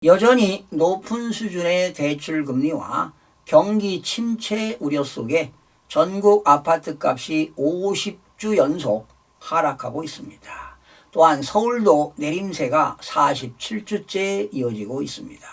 여전히 높은 수준의 대출금리와 경기 침체 우려 속에 전국 아파트값이 50주 연속 하락하고 있습니다. 또한 서울도 내림세가 47주째 이어지고 있습니다.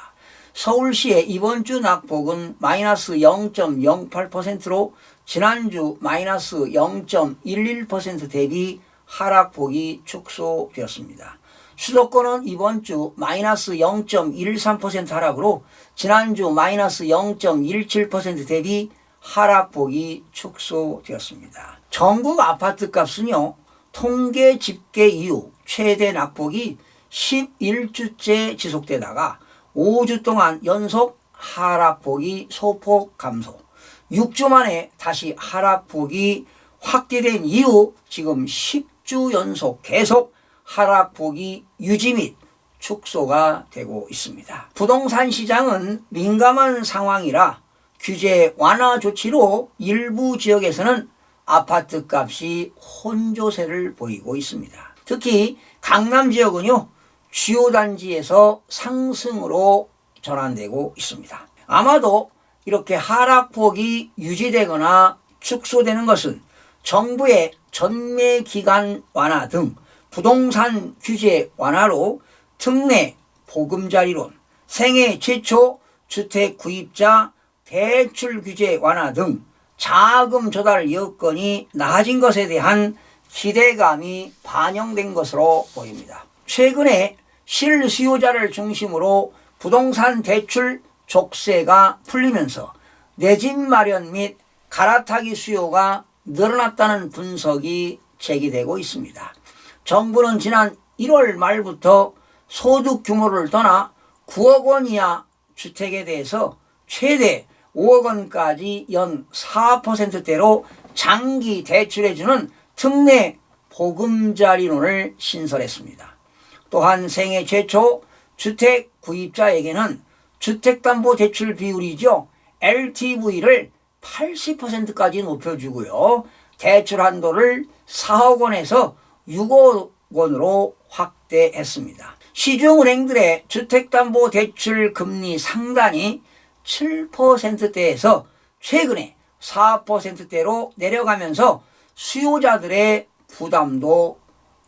서울시의 이번 주 낙폭은 마이너스 0.08%로 지난주 마이너스 0.11% 대비 하락폭이 축소되었습니다. 수도권은 이번 주 마이너스 0.13% 하락으로 지난주 마이너스 0.17% 대비 하락폭이 축소되었습니다. 전국 아파트값은요, 통계 집계 이후 최대 낙폭이 11주째 지속되다가 5주 동안 연속 하락폭이 소폭 감소, 6주 만에 다시 하락폭이 확대된 이후 지금 10주 연속 계속 하락폭이 유지 및 축소가 되고 있습니다. 부동산 시장은 민감한 상황이라 규제 완화 조치로 일부 지역에서는 아파트 값이 혼조세를 보이고 있습니다. 특히 강남 지역은요, 주요 단지에서 상승으로 전환되고 있습니다. 아마도 이렇게 하락폭이 유지되거나 축소되는 것은 정부의 전매 기간 완화 등 부동산 규제 완화로 특례 보금자리론, 생애 최초 주택 구입자 대출 규제 완화 등 자금 조달 여건이 나아진 것에 대한 기대감이 반영된 것으로 보입니다. 최근에 실수요자를 중심으로 부동산 대출 족쇄가 풀리면서 내 집 마련 및 갈아타기 수요가 늘어났다는 분석이 제기되고 있습니다. 정부는 지난 1월 말부터 소득 규모를 떠나 9억 원 이하 주택에 대해서 최대 5억 원까지 연 4%대로 장기 대출해주는 특례 보금자리론을 신설했습니다. 또한 생애 최초 주택 구입자에게는 주택담보대출 비율이죠, LTV를 80%까지 높여주고요, 대출 한도를 4억 원에서 6억 원으로 확대했습니다. 시중은행들의 주택담보대출 금리 상단이 7%대에서 최근에 4%대로 내려가면서 수요자들의 부담도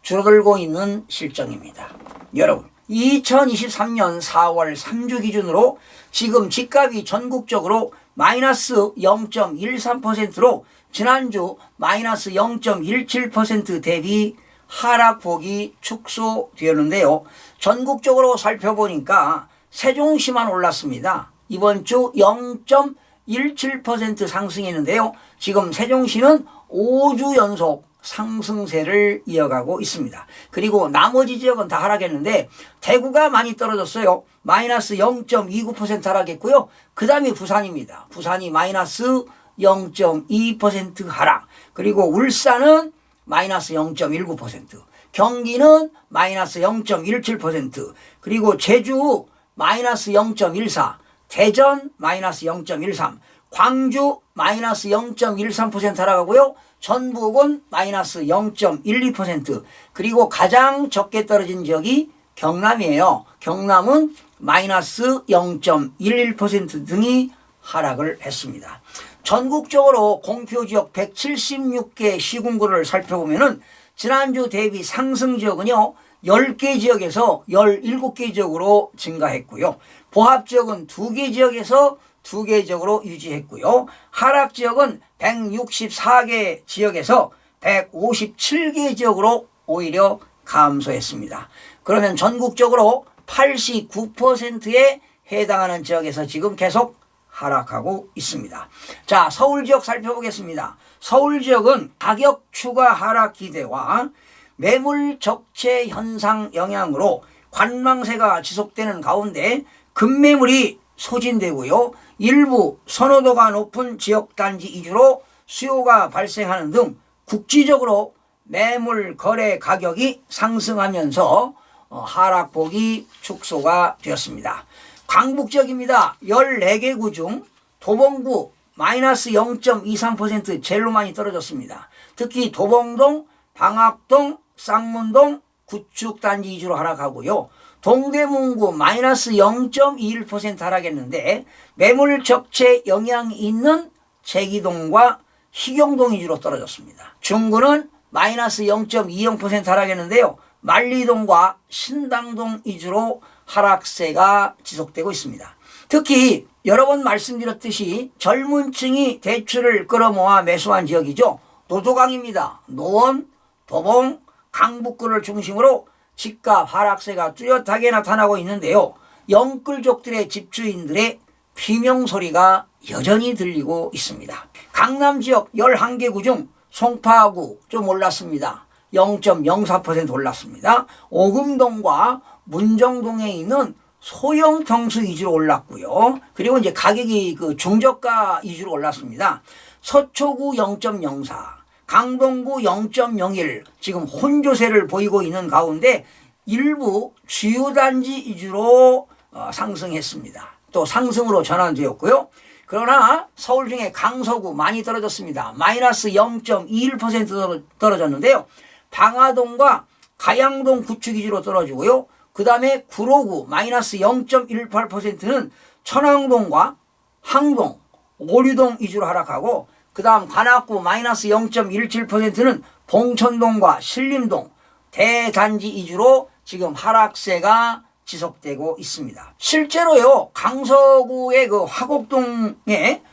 줄어들고 있는 실정입니다. 여러분, 2023년 4월 3주 기준으로 지금 집값이 전국적으로 마이너스 0.13%로 지난주 마이너스 0.17% 대비 하락폭이 축소되었는데요. 전국적으로 살펴보니까 세종시만 올랐습니다. 이번 주 0.17% 상승했는데요. 지금 세종시는 5주 연속 상승세를 이어가고 있습니다. 그리고 나머지 지역은 다 하락했는데 대구가 많이 떨어졌어요. 마이너스 0.29% 하락했고요. 그 다음이 부산입니다. 부산이 마이너스 0.2% 하락. 그리고 울산은 마이너스 0.19%, 경기는 마이너스 0.17%, 그리고 제주 마이너스 0.14%, 대전 마이너스 0.13%, 광주 마이너스 0.13% 하락하고요. 전북은 마이너스 0.12%, 그리고 가장 적게 떨어진 지역이 경남이에요. 경남은 마이너스 0.11% 등이 하락을 했습니다. 전국적으로 공표지역 176개 시군구를 살펴보면은 지난주 대비 상승 지역은요, 10개 지역에서 17개 지역으로 증가했고요. 보합 지역은 2개 지역에서 2개 지역으로 유지했고요. 하락 지역은 164개 지역에서 157개 지역으로 오히려 감소했습니다. 그러면 전국적으로 89%에 해당하는 지역에서 지금 계속 하락하고 있습니다. 자, 서울 지역 살펴보겠습니다. 서울 지역은 가격 추가 하락 기대와 매물 적체 현상 영향으로 관망세가 지속되는 가운데 급매물이 소진되고요, 일부 선호도가 높은 지역 단지 위주로 수요가 발생하는 등 국지적으로 매물 거래 가격이 상승하면서 하락폭이 축소가 되었습니다. 강북 지역입니다. 14개 구 중 도봉구 마이너스 0.23% 제일로 많이 떨어졌습니다. 특히 도봉동, 방학동, 쌍문동 구축단지 위주로 하락하고요. 동대문구 마이너스 0.21% 하락했는데 매물 적체 영향이 있는 제기동과 희경동 위주로 떨어졌습니다. 중구는 마이너스 0.20% 하락했는데요. 만리동과 신당동 위주로 하락세가 지속되고 있습니다. 특히 여러 번 말씀드렸듯이 젊은 층이 대출을 끌어모아 매수한 지역이죠. 노도강입니다. 노원, 도봉, 강북구를 중심으로 집값 하락세가 뚜렷하게 나타나고 있는데요. 영끌족들의 집주인들의 비명소리가 여전히 들리고 있습니다. 강남 지역 11개구 중 송파구 좀 올랐습니다. 0.04% 올랐습니다. 오금동과 문정동에 있는 소형 평수 위주로 올랐고요. 그리고 이제 가격이 그 중저가 위주로 올랐습니다. 서초구 0.04, 강동구 0.01 지금 혼조세를 보이고 있는 가운데 일부 주요 단지 위주로 상승했습니다. 또 상승으로 전환되었고요. 그러나 서울 중에 강서구 많이 떨어졌습니다. 마이너스 0.21% 떨어졌는데요. 방화동과 가양동 구축 위주로 떨어지고요. 그 다음에 구로구 마이너스 0.18%는 천왕동과 항동, 오류동 위주로 하락하고 그 다음 관악구 마이너스 0.17%는 봉천동과 신림동, 대단지 위주로 지금 하락세가 지속되고 있습니다. 실제로요, 강서구의 그 화곡동에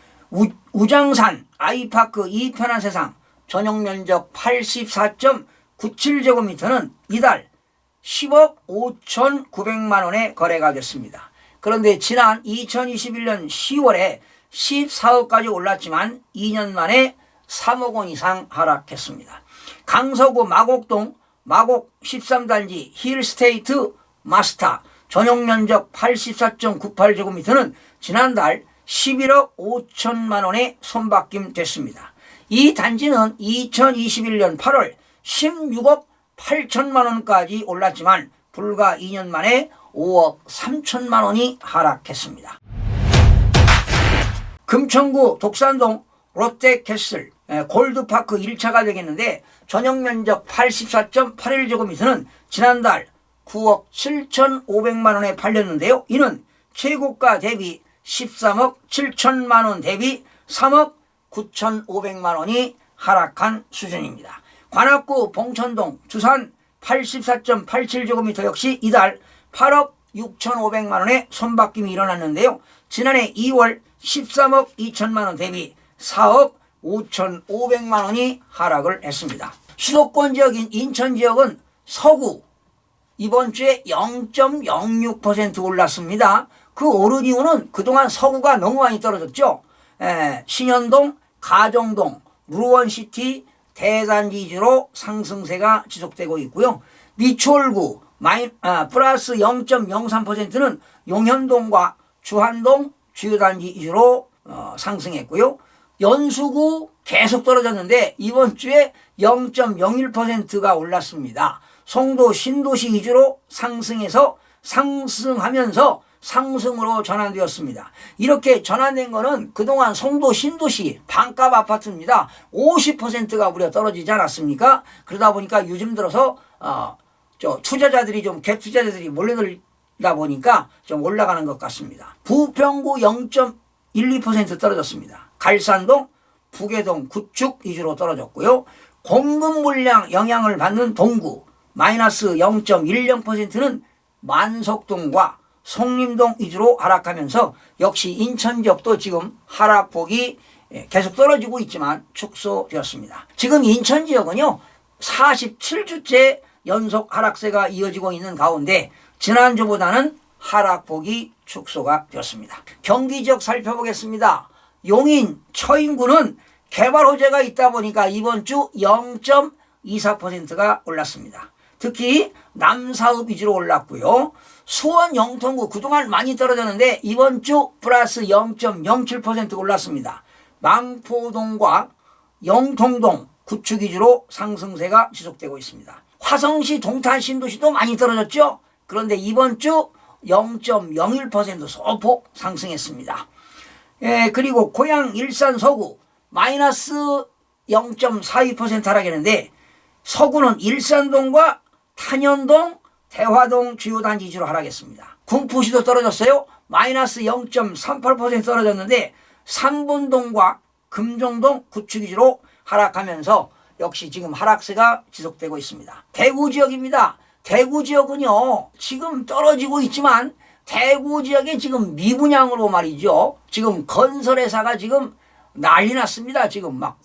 우장산 아이파크 2편한 세상 전용 면적 84.97제곱미터는 이달 10억 5,900만 원에 거래가 됐습니다. 그런데 지난 2021년 10월에 14억까지 올랐지만 2년 만에 3억 원 이상 하락했습니다. 강서구 마곡동 마곡 13단지 힐스테이트 마스터 전용 면적 84.98제곱미터는 지난달 11억 5천만 원에 손바뀜 됐습니다. 이 단지는 2021년 8월 16억 8천만 원까지 올랐지만 불과 2년 만에 5억 3천만 원이 하락했습니다. 금천구 독산동 롯데캐슬 골드파크 1차가 되겠는데 전용 면적 84.81제곱미터는 지난달 9억 7,500만 원에 팔렸는데요. 이는 최고가 대비 13억 7천만 원 대비 3억 9,500만 원이 하락한 수준입니다. 관악구 봉천동 두산 84.87제곱미터 역시 이달 8억 6,500만 원의 손바뀜이 일어났는데요. 지난해 2월 13억 2천만 원 대비 4억 5,500만 원이 하락을 했습니다. 수도권 지역인 인천 지역은 서구 이번 주에 0.06% 올랐습니다. 그 오른 이유는 그동안 서구가 너무 많이 떨어졌죠. 신현동, 가정동, 루원시티, 대단지 위주로 상승세가 지속되고 있고요. 미추홀구 플러스 0.03%는 용현동과 주한동 주요단지 위주로 상승했고요. 연수구 계속 떨어졌는데 이번 주에 0.01%가 올랐습니다. 송도 신도시 위주로 상승해서 상승하면서 상승으로 전환되었습니다. 이렇게 전환된 거는 그동안 송도 신도시 반값 아파트입니다. 50%가 무려 떨어지지 않았습니까? 그러다 보니까 요즘 들어서 투자자들이 좀 갭 투자자들이 몰려들다 보니까 좀 올라가는 것 같습니다. 부평구 0.12% 떨어졌습니다. 갈산동, 부계동, 구축 위주로 떨어졌고요. 공급 물량 영향을 받는 동구 마이너스 0.10%는 만석동과 송림동 위주로 하락하면서 역시 인천 지역도 지금 하락폭이 계속 떨어지고 있지만 축소되었습니다. 지금 인천 지역은요 47주째 연속 하락세가 이어지고 있는 가운데 지난주보다는 하락폭이 축소가 되었습니다. 경기 지역 살펴보겠습니다. 용인, 처인구는 개발 호재가 있다 보니까 이번 주 0.24%가 올랐습니다. 특히 남사읍 위주로 올랐고요. 수원 영통구 그동안 많이 떨어졌는데 이번 주 플러스 0.07% 올랐습니다. 망포동과 영통동 구축 위주로 상승세가 지속되고 있습니다. 화성시 동탄 신도시도 많이 떨어졌죠. 그런데 이번 주 0.01% 소폭 상승했습니다. 그리고 고양 일산 서구 마이너스 0.42% 하락했는데 서구는 일산동과 탄현동, 대화동 주요 단지 위주로 하락했습니다. 군포시도 떨어졌어요. 마이너스 0.38% 떨어졌는데 삼본동과 금정동 구축 위주로 하락하면서 역시 지금 하락세가 지속되고 있습니다. 대구 지역입니다. 대구 지역은요 지금 떨어지고 있지만 대구 지역에 지금 미분양으로 말이죠. 지금 건설회사가 지금 난리 났습니다. 지금 막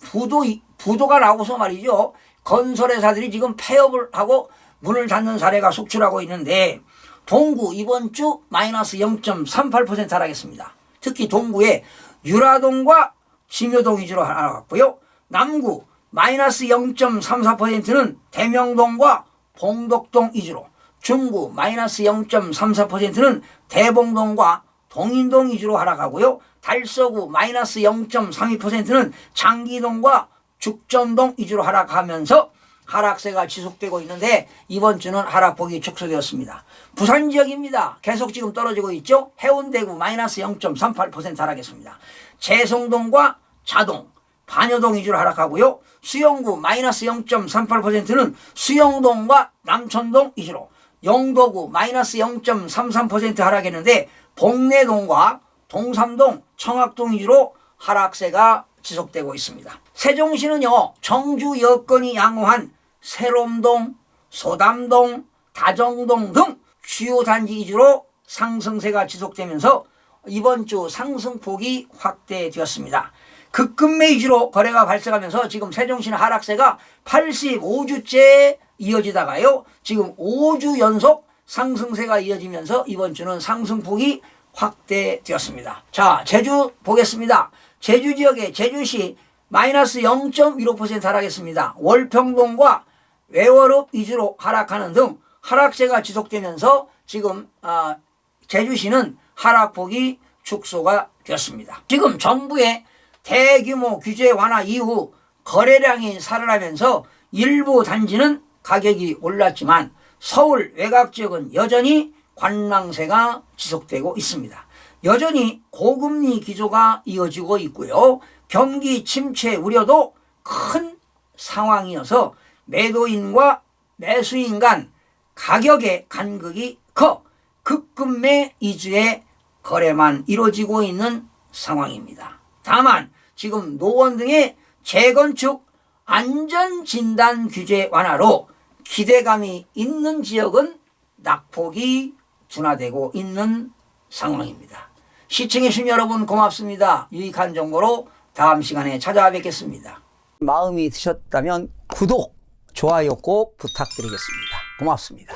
부도가 나고서 말이죠. 건설회사들이 지금 폐업을 하고 문을 닫는 사례가 속출하고 있는데 동구 이번 주 마이너스 0.38% 하락했습니다. 특히 동구에 유라동과 진묘동 위주로 하락했고요. 남구 마이너스 0.34%는 대명동과 봉덕동 위주로, 중구 마이너스 0.34%는 대봉동과 동인동 위주로 하락하고요. 달서구 마이너스 0.32%는 장기동과 죽전동 위주로 하락하면서 하락세가 지속되고 있는데 이번 주는 하락폭이 축소되었습니다. 부산 지역입니다. 계속 지금 떨어지고 있죠. 해운대구 마이너스 0.38% 하락했습니다. 재성동과 자동, 반여동 위주로 하락하고요. 수영구 마이너스 0.38%는 수영동과 남천동 위주로, 영도구 마이너스 0.33% 하락했는데 봉내동과 동삼동, 청학동 위주로 하락세가 지속되고 있습니다. 세종시는요 정주 여건이 양호한 세롬동, 소담동, 다정동 등 주요 단지 위주로 상승세가 지속되면서 이번 주 상승폭이 확대되었습니다. 급금매 위주로 거래가 발생하면서 지금 세종시는 하락세가 85주째 이어지다가요 지금 5주 연속 상승세가 이어지면서 이번 주는 상승폭이 확대되었습니다. 자, 제주 보겠습니다. 제주 지역의 제주시 마이너스 0.15% 하락했습니다. 월평동과 외월읍 위주로 하락하는 등 하락세가 지속되면서 지금 제주시는 하락폭이 축소가 되었습니다. 지금 정부의 대규모 규제 완화 이후 거래량이 살아나면서 일부 단지는 가격이 올랐지만 서울 외곽 지역은 여전히 관망세가 지속되고 있습니다. 여전히 고금리 기조가 이어지고 있고요. 경기 침체 우려도 큰 상황이어서 매도인과 매수인 간 가격의 간극이 커 급금매 위주의 거래만 이루어지고 있는 상황입니다. 다만 지금 노원 등의 재건축 안전진단 규제 완화로 기대감이 있는 지역은 낙폭이 둔화되고 있는 상황입니다. 시청해주신 여러분 고맙습니다. 유익한 정보로 다음 시간에 찾아뵙겠습니다. 마음이 드셨다면 구독, 좋아요 꼭 부탁드리겠습니다. 고맙습니다.